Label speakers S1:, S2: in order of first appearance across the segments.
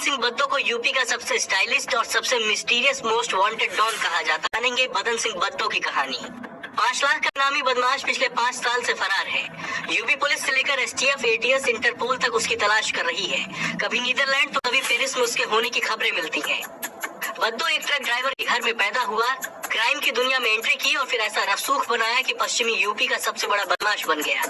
S1: सिंह बद्दो को यूपी का सबसे स्टाइलिस्ट और सबसे मिस्टीरियस मोस्ट वांटेड डॉन कहा जाता है। जानेंगे बदन सिंह बद्दो की कहानी। 5 लाख का नामी बदमाश पिछले 5 साल से फरार है। यूपी पुलिस से लेकर एसटीएफ, एटीएस, इंटरपोल तक उसकी तलाश कर रही है। कभी नीदरलैंड तो कभी पेरिस में उसके होने की खबरें मिलती हैं। बद्दो एक ट्रक ड्राइवर के घर में पैदा हुआ, क्राइम की दुनिया में एंट्री की और फिर ऐसा रसूख बनाया कि पश्चिमी यूपी का सबसे बड़ा बदमाश बन गया।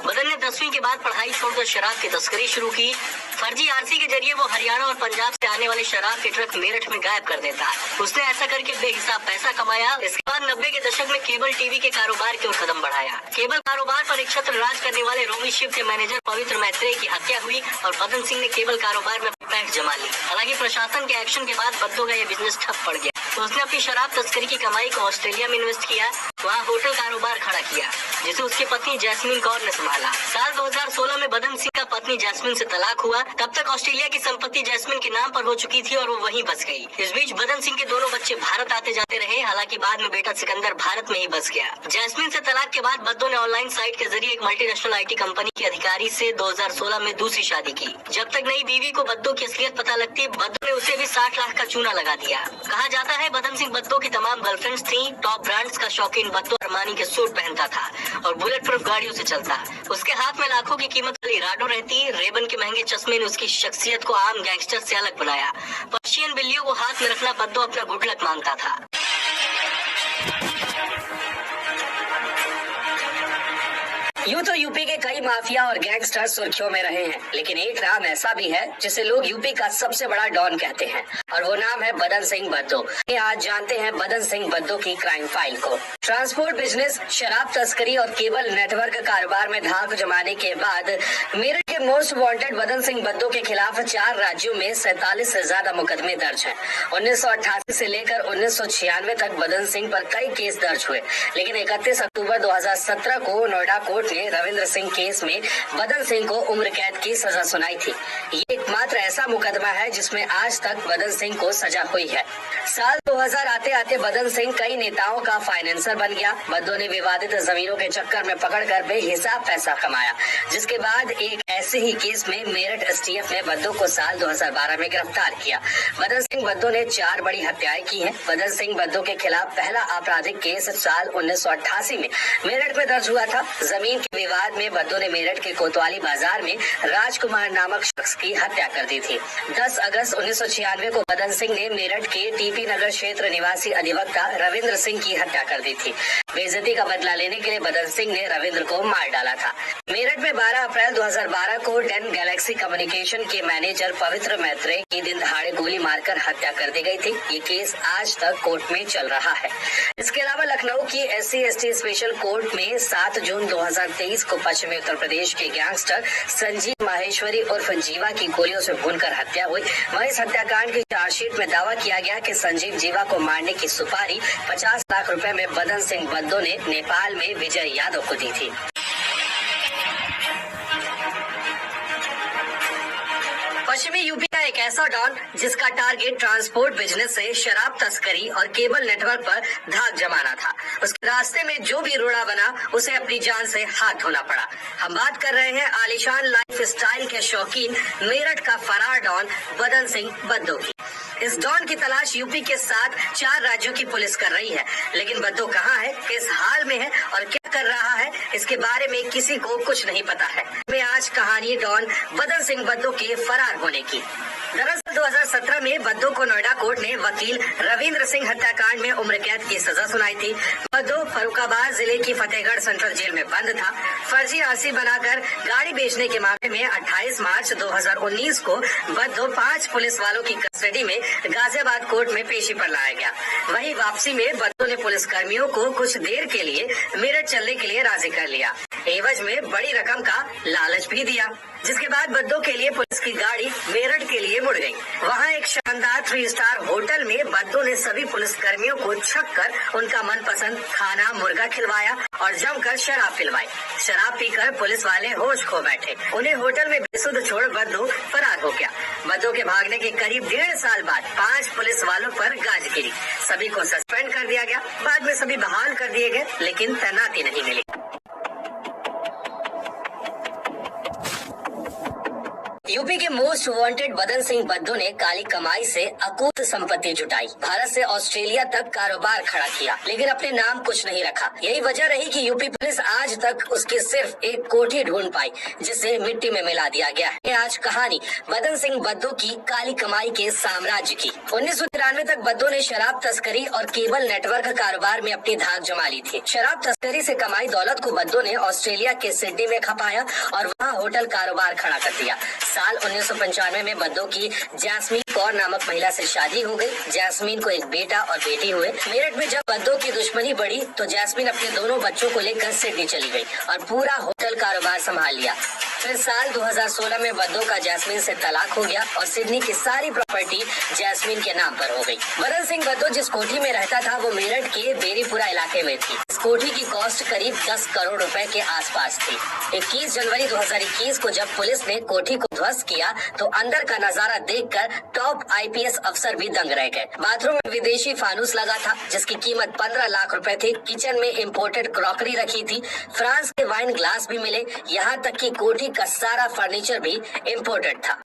S1: बदन ने 10वीं के बाद पढ़ाई छोड़कर शराब की तस्करी शुरू की। फर्जी आरसी के जरिए वो हरियाणा और पंजाब से आने वाले शराब के ट्रक मेरठ में गायब कर देता। उसने ऐसा करके बेहिसाब पैसा कमाया। इसके बाद 90 के दशक में केबल टीवी के कारोबार की ओर कदम बढ़ाया। केबल कारोबार पर एक छत्र राज करने वाले रोमी शिव के मैनेजर पवित्र मैत्रेय की हत्या हुई और बदन सिंह ने केबल कारोबार में पैठ जमा ली। हालांकि प्रशासन के एक्शन के बाद बद्दो का यह बिजनेस ठप पड़ गया, तो उसने अपनी शराब तस्करी की कमाई को ऑस्ट्रेलिया में इन्वेस्ट किया। वहाँ होटल कारोबार खड़ा किया, जिसे उसकी पत्नी जैस्मिन कौर ने संभाला। साल 2016 में बदन सिंह का पत्नी जैस्मिन से तलाक हुआ। तब तक ऑस्ट्रेलिया की संपत्ति जैस्मिन के नाम पर हो चुकी थी और वो वहीं बस गई। इस बीच बदन सिंह के दोनों बच्चे भारत आते जाते रहे। हालांकि बाद में बेटा सिकंदर भारत में ही बस गया। जैस्मिन से तलाक के बाद बद्दो ने ऑनलाइन साइट के जरिए एक मल्टीनेशनल आईटी कंपनी के अधिकारी से 2016 में दूसरी शादी की। जब तक नई बीवी को बद्दो की असलियत पता लगती, बद्दो ने उसे भी 60 लाख का चूना लगा दिया। कहा जाता है बदन सिंह बद्दो की तमाम गर्लफ्रेंड्स थी। टॉप ब्रांड्स का शौकीन बद्दो अरमानी के सूट पहनता था और बुलेट प्रूफ गाड़ियों से चलता। उसके हाथ में लाखों की कीमत वाली राडो रहती। रेबन के महंगे चश्मे ने उसकी शख्सियत को आम गैंगस्टर से अलग बनाया। पर्शियन बिल्लियों को हाथ में रखना बद्दो अपना गुड लक मानता था। यूं तो यूपी के कई माफिया और गैंगस्टर सुर्खियों में रहे हैं, लेकिन एक नाम ऐसा भी है जिसे लोग यूपी का सबसे बड़ा डॉन कहते हैं और वो नाम है बदन सिंह बद्दो। आज जानते हैं बदन सिंह बद्दो की क्राइम फाइल को। ट्रांसपोर्ट बिजनेस, शराब तस्करी और केबल नेटवर्क कारोबार में धाक जमाने के बाद मेरठ के मोस्ट वांटेड बदन सिंह बद्दो के खिलाफ 4 राज्यों में 47 से ज्यादा मुकदमे दर्ज हैं। 1988 से लेकर 1996 तक बदन सिंह पर कई केस दर्ज हुए, लेकिन 31 अक्टूबर 2017 को नोएडा कोर्ट ने रविंद्र सिंह केस में बदन सिंह को उम्र कैद की सजा सुनाई थी। ये एकमात्र ऐसा मुकदमा है जिसमें आज तक बदन सिंह को सजा हुई है। साल 2000 आते आते बदन सिंह कई नेताओं का फाइनेंसर बन गया। बद्दो ने विवादित जमीनों के चक्कर में पकड़कर बेहिसाब पैसा कमाया, जिसके बाद एक ऐसे ही केस में मेरठ एसटीएफ ने बद्दो को साल 2012 में गिरफ्तार किया। बदन सिंह बद्दो ने 4 बड़ी हत्याएं की हैं। बदन सिंह बद्दो के खिलाफ पहला आपराधिक केस साल 1988 में मेरठ में दर्ज हुआ था। जमीन के विवाद में बद्दो ने मेरठ के कोतवाली बाजार में राजकुमार नामक शख्स की हत्या कर दी थी। 10 अगस्त 1996 को बदन सिंह ने मेरठ के टीपी नगर क्षेत्र निवासी अधिवक्ता रविंद्र सिंह की हत्या कर दी थी। बेइज्जती का बदला लेने के लिए बदन सिंह ने रविंद्र को मार डाला था। मेरठ में 12 अप्रैल 2012 को 10 गैलेक्सी कम्युनिकेशन के मैनेजर पवित्र मैत्रेय की दिन दहाड़े गोली मारकर हत्या कर दी गई थी। ये केस आज तक कोर्ट में चल रहा है। इसके अलावा लखनऊ की SC/ST स्पेशल कोर्ट में 7 जून 2023 को पश्चिमी उत्तर प्रदेश के गैंगस्टर संजीव माहेश्वरी उर्फ जीवा की गोलियों से भूनकर हत्या हुई। वहीं इस हत्याकांड की चार्जशीट में दावा किया गया कि संजीव जीवा को मारने की सुपारी 50 लाख रुपए में बदन सिंह बद्दो ने नेपाल में विजय यादव को दी थी। पश्चिमी यूपी का एक ऐसा डॉन जिसका टारगेट ट्रांसपोर्ट बिजनेस से शराब तस्करी और केबल नेटवर्क पर धाक जमाना था। उसके रास्ते में जो भी रोड़ा बना उसे अपनी जान से हाथ धोना पड़ा। हम बात कर रहे हैं आलीशान लाइफ स्टाइल के शौकीन मेरठ का फरार डॉन बदन सिंह बद्दो की। इस डॉन की तलाश यूपी के साथ 4 राज्यों की पुलिस कर रही है, लेकिन बद्दो कहाँ है, किस हाल में है और क्या कर रहा है, इसके बारे में किसी को कुछ नहीं पता है। मैं आज कहानी डॉन बदन सिंह बद्दो के फरार होने की। दरअसल 2017 में बद्दो को नोएडा कोर्ट ने वकील रविंद्र सिंह हत्याकांड में उम्र कैद की सजा सुनाई थी। बद्दो फर्रुखाबाद जिले की फतेहगढ़ सेंट्रल जेल में बंद था। फर्जी आरसी बनाकर गाड़ी बेचने के मामले में 28 मार्च 2019 को बद्दो 5 पुलिस वालों की कस्टडी में गाजियाबाद कोर्ट में पेशी पर लाया गया। वहीं वापसी में बद्दो ने पुलिस कर्मियों को कुछ देर के लिए मेरठ चलने के लिए राजी कर लिया। एवज में बड़ी रकम का लालच भी दिया, जिसके बाद बद्दो के लिए पुलिस की गाड़ी मेरठ के लिए मुड़ गई। वहां एक शानदार 3 स्टार होटल में बद्दो ने सभी पुलिस कर्मियों को छक कर उनका मनपसंद खाना मुर्गा खिलवाया और जमकर शराब पिलवाई। शराब पीकर पुलिस वाले होश खो बैठे। उन्हें होटल में बेसुध छोड़ बद्दो फरार हो गया। बद्दो के भागने के करीब 1.5 साल बाद 5 पुलिस वालों पर गाज गिरी। सभी को सस्पेंड कर दिया गया। बाद में सभी बहाल कर दिए गए, लेकिन तैनाती नहीं मिली। यूपी के मोस्ट वांटेड बदन सिंह बद्दो ने काली कमाई से अकूत संपत्ति जुटाई, भारत से ऑस्ट्रेलिया तक कारोबार खड़ा किया, लेकिन अपने नाम कुछ नहीं रखा। यही वजह रही कि यूपी पुलिस आज तक उसकी सिर्फ एक कोठी ढूंढ पाई, जिसे मिट्टी में मिला दिया गया है। आज कहानी बदन सिंह बद्दो की काली कमाई के साम्राज्य की। 1993 तक बद्दो ने शराब तस्करी और केबल नेटवर्क कारोबार में अपनी धाक जमा ली थी। शराब तस्करी से कमाई दौलत को बद्दो ने ऑस्ट्रेलिया के सिडनी में खपाया और वहाँ होटल कारोबार खड़ा कर दिया। साल 1995 में बद्दो की जैस्मीन कौर नामक महिला से शादी हो गई। जैस्मीन को एक बेटा और बेटी हुए। मेरठ में जब बद्दो की दुश्मनी बढ़ी तो जैस्मीन अपने दोनों बच्चों को लेकर सिडनी चली गई और पूरा होटल कारोबार संभाल लिया। फिर साल 2016 में बद्दो का जैस्मीन से तलाक हो गया और सिडनी की सारी प्रॉपर्टी जैस्मीन के नाम पर हो गई। बदन सिंह बद्दो जिस कोठी में रहता था वो मेरठ के बेरीपुरा इलाके में थी। इस कोठी की कॉस्ट करीब 10 करोड़ रुपए के आसपास थी। 21 जनवरी 2021 को जब पुलिस ने कोठी को ध्वस्त किया तो अंदर का नजारा देखकर टॉप IPS अफसर भी दंग रह गए। बाथरूम में विदेशी फानूस लगा था जिसकी कीमत 15 लाख रुपए थी। किचन में इम्पोर्टेड क्रॉकरी रखी थी। फ्रांस के वाइन ग्लास भी मिले। यहाँ तक कि कोठी का सारा फर्नीचर भी इम्पोर्टेड था।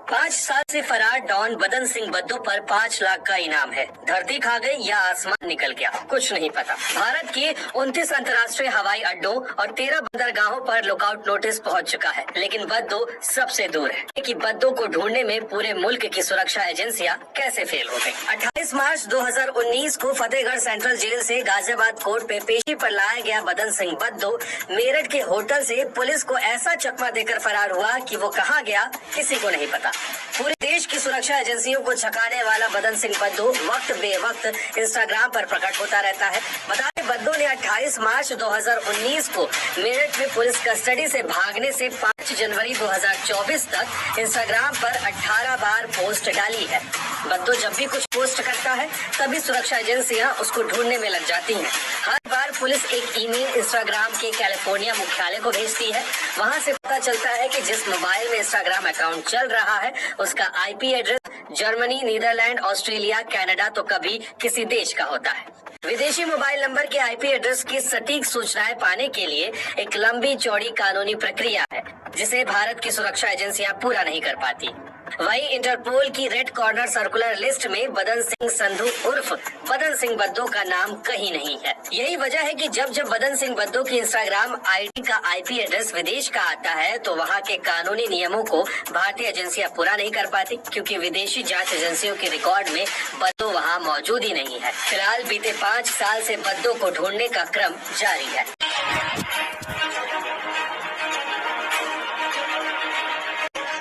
S1: 5 साल से फरार डॉन बदन सिंह बद्दो पर 5 लाख का इनाम है। धरती खा गई या आसमान निकल गया, कुछ नहीं पता। भारत के 29 अंतर्राष्ट्रीय हवाई अड्डों और 13 बंदरगाहों पर लुकआउट नोटिस पहुंच चुका है, लेकिन बद्दो सबसे दूर है कि बद्दो को ढूंढने में पूरे मुल्क की सुरक्षा एजेंसियां कैसे फेल हो गई। 28 मार्च 2019 को फतेहगढ़ सेंट्रल जेल से गाजियाबाद कोर्ट पे पेशी पर लाया गया बदन सिंह बद्दो मेरठ के होटल से पुलिस को ऐसा चकमा देकर फरार हुआ कि वो कहाँ गया किसी को नहीं पता। पूरे देश की सुरक्षा एजेंसियों को छकाने वाला बदन सिंह बद्दो वक्त बेवक्त इंस्टाग्राम पर प्रकट होता रहता है। बता दें बद्दो ने 28 मार्च 2019 को मेरठ में पुलिस कस्टडी से भागने से 5 जनवरी 2024 तक इंस्टाग्राम पर 18 बार पोस्ट डाली है। बद्दो जब भी कुछ पोस्ट करता है तभी सुरक्षा एजेंसियां उसको ढूंढने में लग जाती हैं। हर बार पुलिस एक ईमेल इंस्टाग्राम के कैलिफोर्निया मुख्यालय को भेजती है। वहां से पता चलता है कि जिस मोबाइल में इंस्टाग्राम अकाउंट चल रहा है उसका IP address Germany, Netherlands, Australia, Canada तो कभी किसी देश का होता है। विदेशी मोबाइल नंबर के IP एड्रेस की सटीक सूचनाएं पाने के लिए एक लंबी चौड़ी कानूनी प्रक्रिया है जिसे भारत की सुरक्षा एजेंसियां पूरा नहीं कर पाती। वहीं इंटरपोल की रेड कॉर्नर सर्कुलर लिस्ट में बदन सिंह संधू उर्फ बदन सिंह बद्दो का नाम कहीं नहीं है। यही वजह है कि जब जब बदन सिंह बद्दो की इंस्टाग्राम ID का IP एड्रेस विदेश का आता है तो वहां के कानूनी नियमों को भारतीय एजेंसियां पूरा नहीं कर पाती, क्योंकि विदेशी जांच एजेंसियों के रिकॉर्ड में बद्दो वहां मौजूद ही नहीं है। फिलहाल बीते 5 साल से बद्दो को ढूंढने का क्रम जारी है।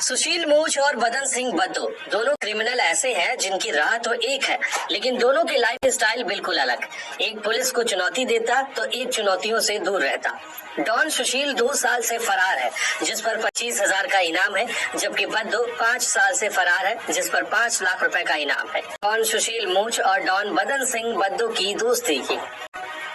S1: सुशील मूछ और बदन सिंह बद्दो दोनों क्रिमिनल ऐसे हैं जिनकी राह तो एक है, लेकिन दोनों की लाइफ स्टाइल बिल्कुल अलग। एक पुलिस को चुनौती देता तो एक चुनौतियों से दूर रहता। डॉन सुशील 2 साल से फरार है जिस पर 25,000 का इनाम है, जबकि बद्दो 5 साल से फरार है जिस पर 5 लाख रुपए का इनाम है। डॉन सुशील मूछ और डॉन बदन सिंह बद्दो की दोस्ती की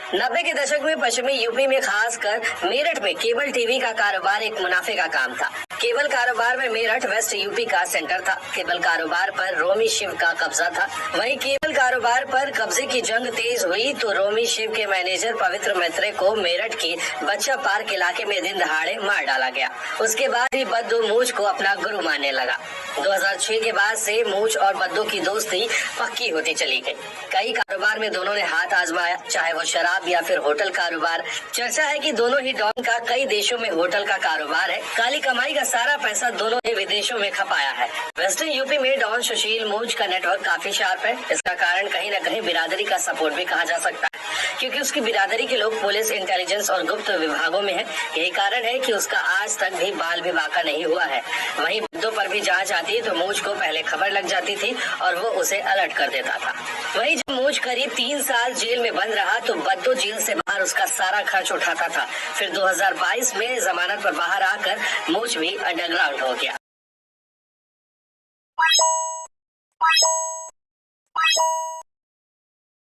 S1: 90 के दशक में पश्चिमी यूपी में खासकर मेरठ में केबल टीवी का कारोबार एक मुनाफे का काम था। केबल कारोबार में मेरठ वेस्ट यूपी का सेंटर था। केबल कारोबार पर रोमी शिव का कब्जा था। वहीं केबल कारोबार पर कब्जे की जंग तेज हुई तो रोमी शिव के मैनेजर पवित्र मैत्रे को मेरठ के बच्चा पार्क इलाके में दिन दहाड़े मार डाला गया। उसके बाद ही बद्दो मूछ को अपना गुरु मानने लगा। 2006 के बाद से मूछ और बद्दो की दोस्ती पक्की होती चली गई। कई कारोबार में दोनों ने हाथ आजमाया, चाहे वो शराब या फिर होटल कारोबार। चर्चा है कि दोनों ही डॉन का कई देशों में होटल का कारोबार है। काली कमाई का सारा पैसा दोनों ने विदेशों में खपाया है। वेस्टर्न यूपी में डॉन सुशील मूछ का नेटवर्क काफी शार्प है। इसका कारण कहीं न कहीं बिरादरी का सपोर्ट भी कहा जा सकता है, क्योंकि उसकी बिरादरी के लोग पुलिस, इंटेलिजेंस और गुप्त विभागों में है। यही कारण है कि उसका आज तक भी बाल भी बाका नहीं हुआ है। वहीं बद्दो पर भी जांच आती तो मूछ को पहले खबर लग जाती थी और वो उसे अलर्ट कर देता था। वहीं जब मूछ करीब 3 साल जेल में बंद रहा तो बद्दो जेल से बाहर उसका सारा खर्च उठाता था। फिर 2022 में जमानत पर बाहर आकर मूछ भी अंडरग्राउंड हो गया।